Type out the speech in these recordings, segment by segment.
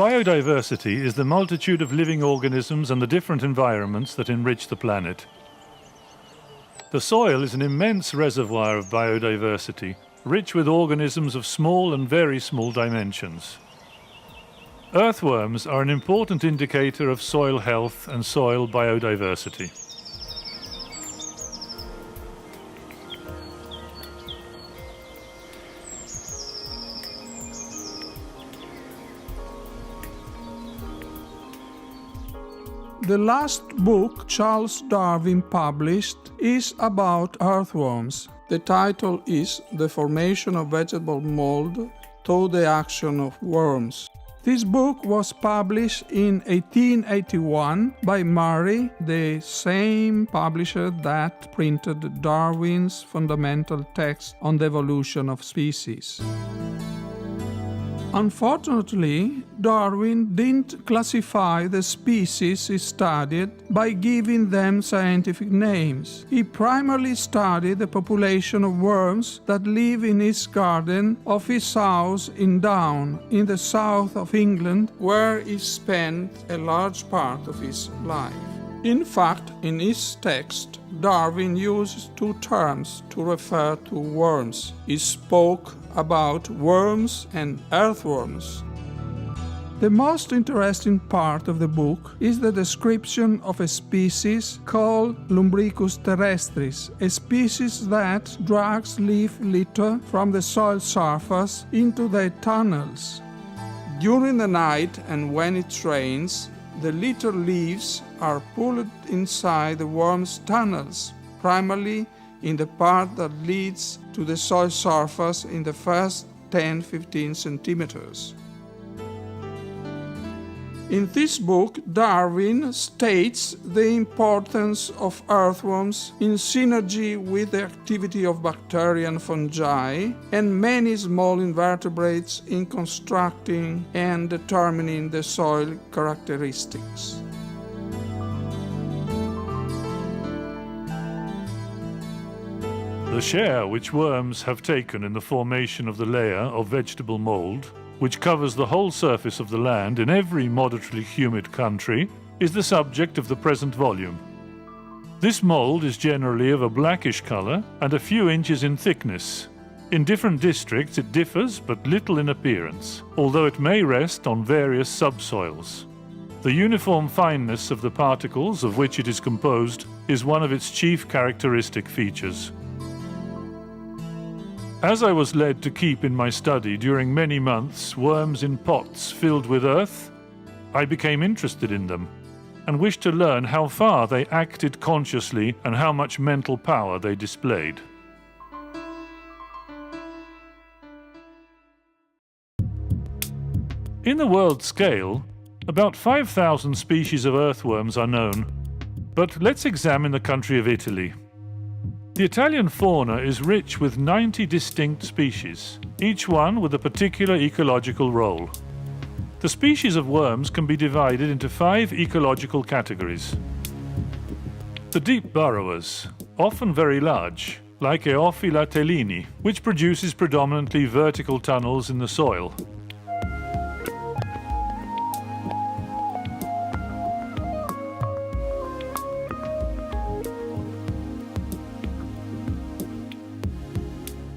Biodiversity is the multitude of living organisms and the different environments that enrich the planet. The soil is an immense reservoir of biodiversity, rich with organisms of small and very small dimensions. Earthworms are an important indicator of soil health and soil biodiversity. The last book Charles Darwin published is about earthworms. The title is The Formation of Vegetable Mold Through the Action of Worms. This book was published in 1881 by Murray, the same publisher that printed Darwin's fundamental text on the evolution of species. Unfortunately, Darwin didn't classify the species he studied by giving them scientific names. He primarily studied the population of worms that live in his garden of his house in Down, in the south of England, where he spent a large part of his life. In fact, in his text, Darwin uses two terms to refer to worms. He spoke about worms and earthworms. The most interesting part of the book is the description of a species called Lumbricus terrestris, a species that drags leaf litter from the soil surface into the tunnels. During the night and when it rains, the litter leaves are pulled inside the worm's tunnels, primarily in the part that leads to the soil surface in the first 10-15 centimeters. In this book, Darwin states the importance of earthworms in synergy with the activity of bacteria and fungi and many small invertebrates in constructing and determining the soil characteristics. The share which worms have taken in the formation of the layer of vegetable mold, which covers the whole surface of the land in every moderately humid country, is the subject of the present volume. This mold is generally of a blackish color and a few inches in thickness. In different districts it differs but little in appearance, although it may rest on various subsoils. The uniform fineness of the particles of which it is composed is one of its chief characteristic features. As I was led to keep in my study during many months worms in pots filled with earth, I became interested in them and wished to learn how far they acted consciously and how much mental power they displayed. In the world scale, about 5,000 species of earthworms are known, but let's examine the country of Italy. The Italian fauna is rich with 90 distinct species, each one with a particular ecological role. The species of worms can be divided into 5 ecological categories. The deep burrowers, often very large, like Eophila tellini, which produces predominantly vertical tunnels in the soil.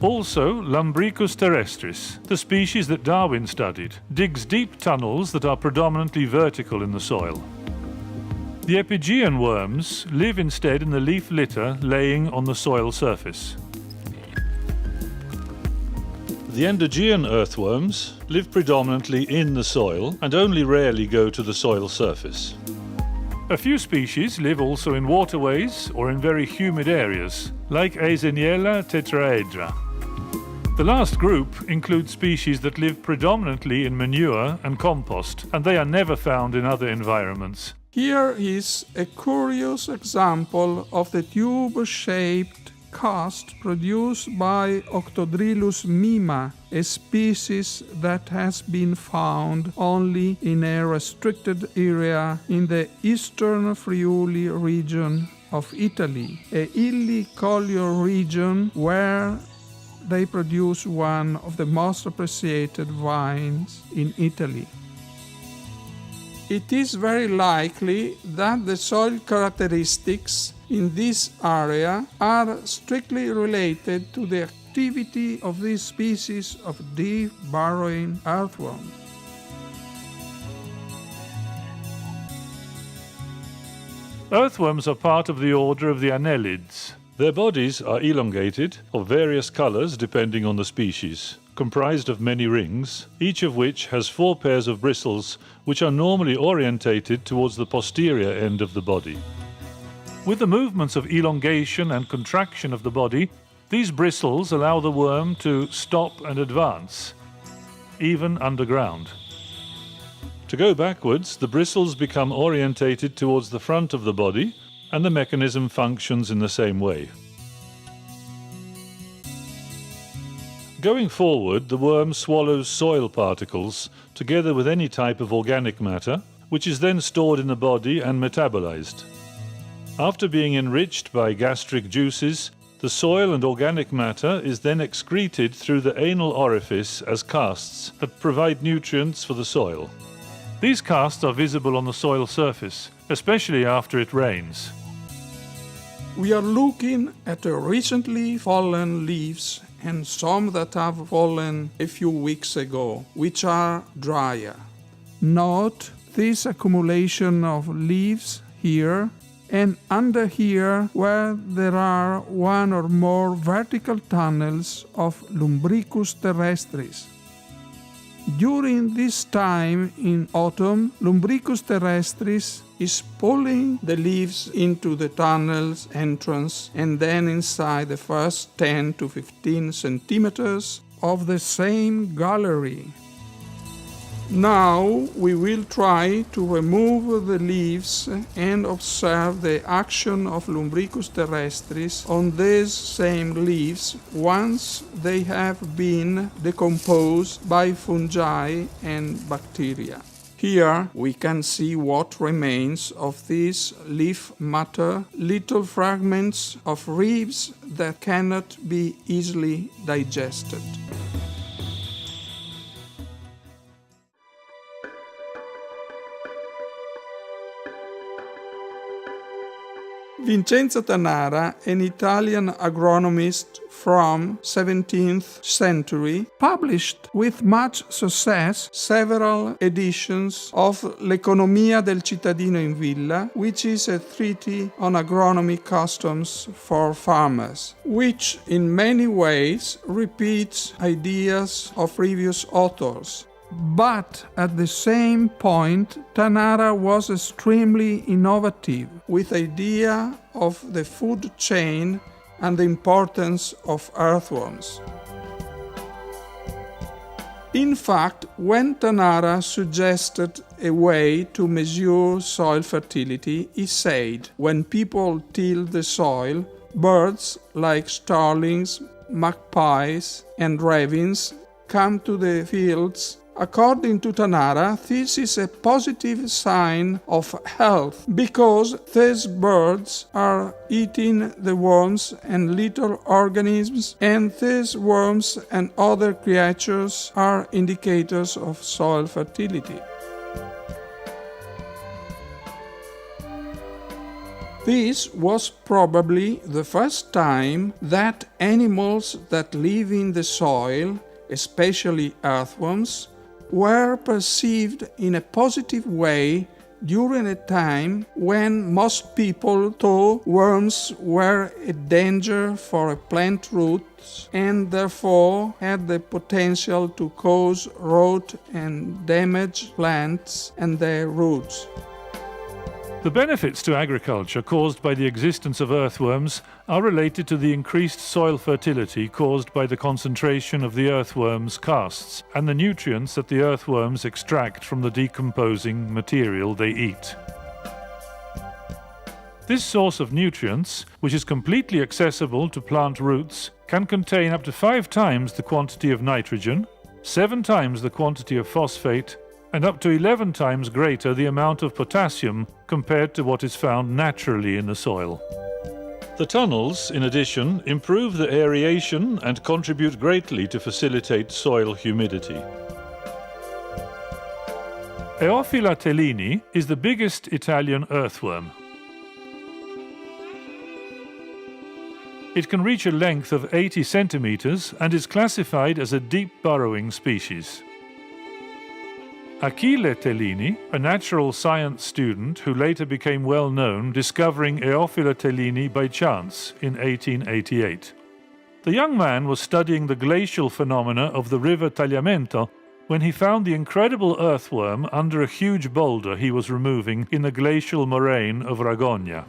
Also, Lumbricus terrestris, the species that Darwin studied, digs deep tunnels that are predominantly vertical in the soil. The epigean worms live instead in the leaf litter laying on the soil surface. The endogean earthworms live predominantly in the soil and only rarely go to the soil surface. A few species live also in waterways or in very humid areas, like Eiseniella tetraedra. The last group includes species that live predominantly in manure and compost, and they are never found in other environments. Here is a curious example of the tube-shaped cast produced by Octodrilus mima, a species that has been found only in a restricted area in the eastern Friuli region of Italy, a hilly collier region where they produce one of the most appreciated wines in Italy. it is very likely that the soil characteristics in this area are strictly related to the activity of this species of deep burrowing earthworm. Earthworms are part of the order of the annelids. Their bodies are elongated, of various colors depending on the species, comprised of many rings, each of which has 4 pairs of bristles which are normally orientated towards the posterior end of the body. With the movements of elongation and contraction of the body, these bristles allow the worm to stop and advance, even underground. To go backwards, the bristles become orientated towards the front of the body, and the mechanism functions in the same way. Going forward, the worm swallows soil particles together with any type of organic matter, which is then stored in the body and metabolized. After being enriched by gastric juices, the soil and organic matter is then excreted through the anal orifice as casts that provide nutrients for the soil. These casts are visible on the soil surface, especially after it rains. We are looking at recently fallen leaves and some that have fallen a few weeks ago, which are drier. Note this accumulation of leaves here and under here where there are 1 or more vertical tunnels of Lumbricus terrestris. During this time in autumn, Lumbricus terrestris is pulling the leaves into the tunnel's entrance and then inside the first 10 to 15 centimeters of the same gallery. Now we will try to remove the leaves and observe the action of Lumbricus terrestris on these same leaves once they have been decomposed by fungi and bacteria. Here we can see what remains of this leaf matter, little fragments of ribs that cannot be easily digested. Vincenzo Tanara, an Italian agronomist from 17th century, published with much success several editions of L'Economia del cittadino in villa, which is a treatise on agronomy customs for farmers, which in many ways repeats ideas of previous authors. But at the same point, Tanara was extremely innovative with idea of the food chain and the importance of earthworms. In fact, when Tanara suggested a way to measure soil fertility, he said, when people till the soil, birds like starlings, magpies, and ravens come to the fields. According to Tanara, this is a positive sign of health because these birds are eating the worms and little organisms, and these worms and other creatures are indicators of soil fertility. This was probably the first time that animals that live in the soil, especially earthworms, were perceived in a positive way during a time when most people thought worms were a danger for plant roots and therefore had the potential to cause rot and damage plants and their roots. The benefits to agriculture caused by the existence of earthworms are related to the increased soil fertility caused by the concentration of the earthworms' casts and the nutrients that the earthworms extract from the decomposing material they eat. This source of nutrients, which is completely accessible to plant roots, can contain up to 5 times the quantity of nitrogen, 7 times the quantity of phosphate, and up to 11 times greater the amount of potassium compared to what is found naturally in the soil. The tunnels, in addition, improve the aeration and contribute greatly to facilitate soil humidity. Eophila tellini is the biggest Italian earthworm. It can reach a length of 80 centimeters and is classified as a deep burrowing species. Achille Tellini, a natural science student who later became well known discovering Eophila tellini by chance in 1888. The young man was studying the glacial phenomena of the river Tagliamento when he found the incredible earthworm under a huge boulder he was removing in the glacial moraine of Ragogna.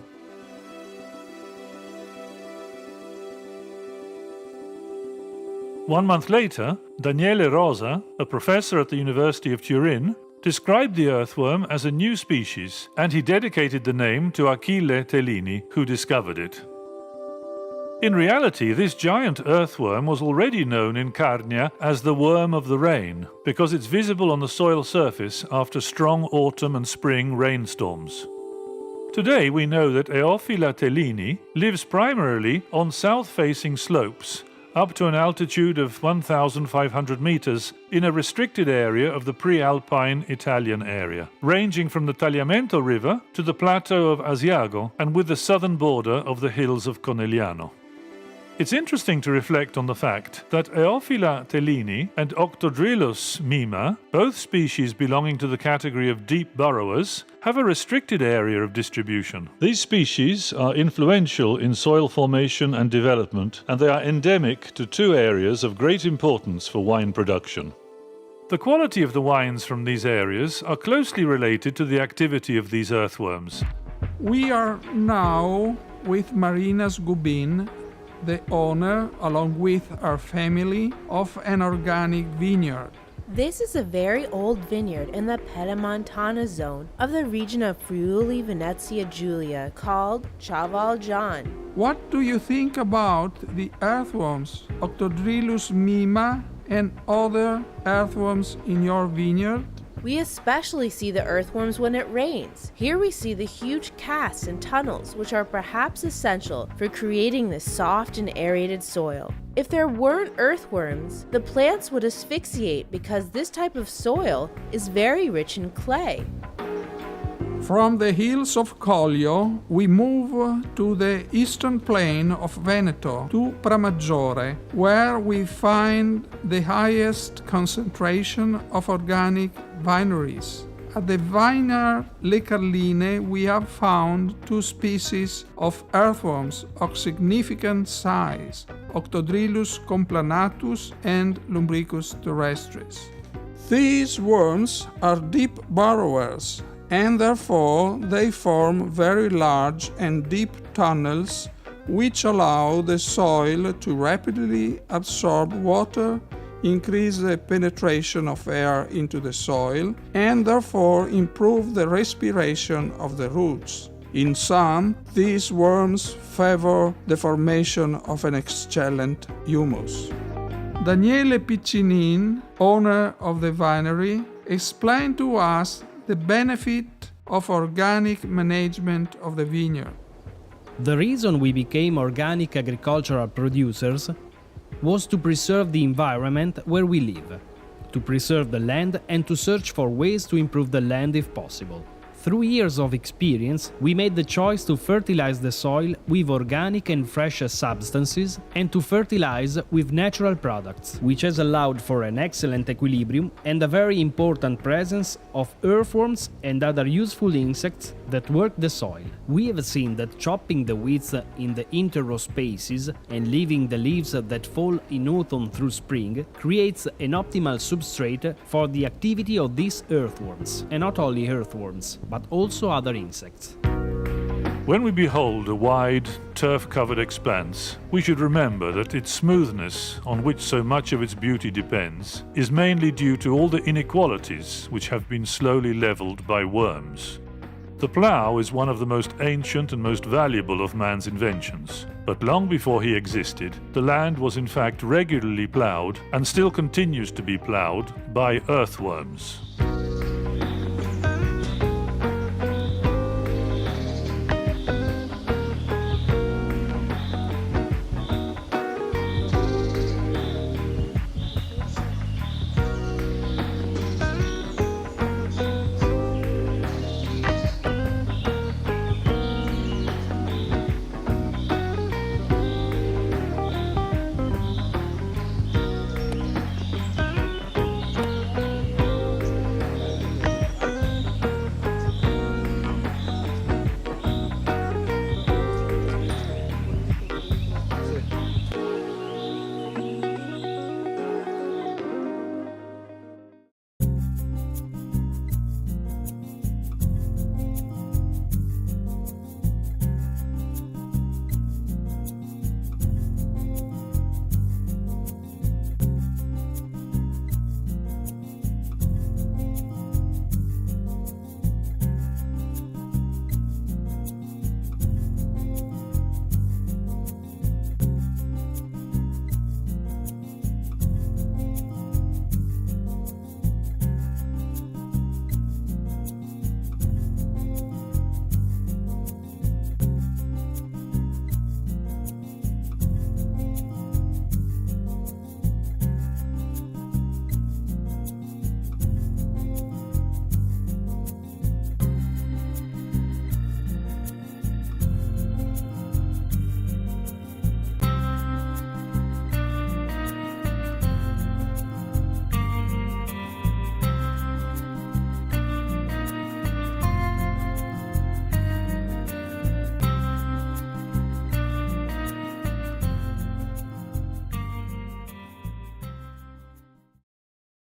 One month later, Daniele Rosa, a professor at the University of Turin, described the earthworm as a new species, and he dedicated the name to Achille Tellini, who discovered it. In reality, this giant earthworm was already known in Carnia as the worm of the rain, because it's visible on the soil surface after strong autumn and spring rainstorms. Today we know that Eophila tellini lives primarily on south-facing slopes, up to an altitude of 1,500 meters in a restricted area of the pre-alpine Italian area, ranging from the Tagliamento River to the plateau of Asiago and with the southern border of the hills of Conegliano. It's interesting to reflect on the fact that Eophila tellini and Octodrilus mima, both species belonging to the category of deep burrowers, have a restricted area of distribution. These species are influential in soil formation and development, and they are endemic to two areas of great importance for wine production. The quality of the wines from these areas are closely related to the activity of these earthworms. We are now with Marina Sgubin, the owner, along with her family, of an organic vineyard. This is a very old vineyard in the Pedemontana zone of the region of Friuli Venezia Giulia called Cavalgian. What do you think about the earthworms, Octodrilus mima, and other earthworms in your vineyard? We especially see the earthworms when it rains. Here we see the huge casts and tunnels, which are perhaps essential for creating this soft and aerated soil. If there weren't earthworms, the plants would asphyxiate because this type of soil is very rich in clay. From the hills of Collio, we move to the eastern plain of Veneto, to Pramaggiore, where we find the highest concentration of organic vineries. At the vineyard Le Carline, we have found two species of earthworms of significant size, Octodrilus complanatus and Lumbricus terrestris. These worms are deep burrowers, and therefore they form very large and deep tunnels which allow the soil to rapidly absorb water, increase the penetration of air into the soil, and therefore improve the respiration of the roots. In sum, these worms favor the formation of an excellent humus. Daniele Piccinin, owner of the winery, explained to us the benefit of organic management of the vineyard. The reason we became organic agricultural producers was to preserve the environment where we live, to preserve the land and to search for ways to improve the land if possible. Through years of experience, we made the choice to fertilize the soil with organic and fresh substances and to fertilize with natural products, which has allowed for an excellent equilibrium and a very important presence of earthworms and other useful insects that work the soil. We have seen that chopping the weeds in the interrow spaces and leaving the leaves that fall in autumn through spring creates an optimal substrate for the activity of these earthworms, and not only earthworms, but also other insects. When we behold a wide, turf-covered expanse, we should remember that its smoothness, on which so much of its beauty depends, is mainly due to all the inequalities which have been slowly leveled by worms. The plough is one of the most ancient and most valuable of man's inventions, but long before he existed, the land was in fact regularly ploughed and still continues to be ploughed by earthworms.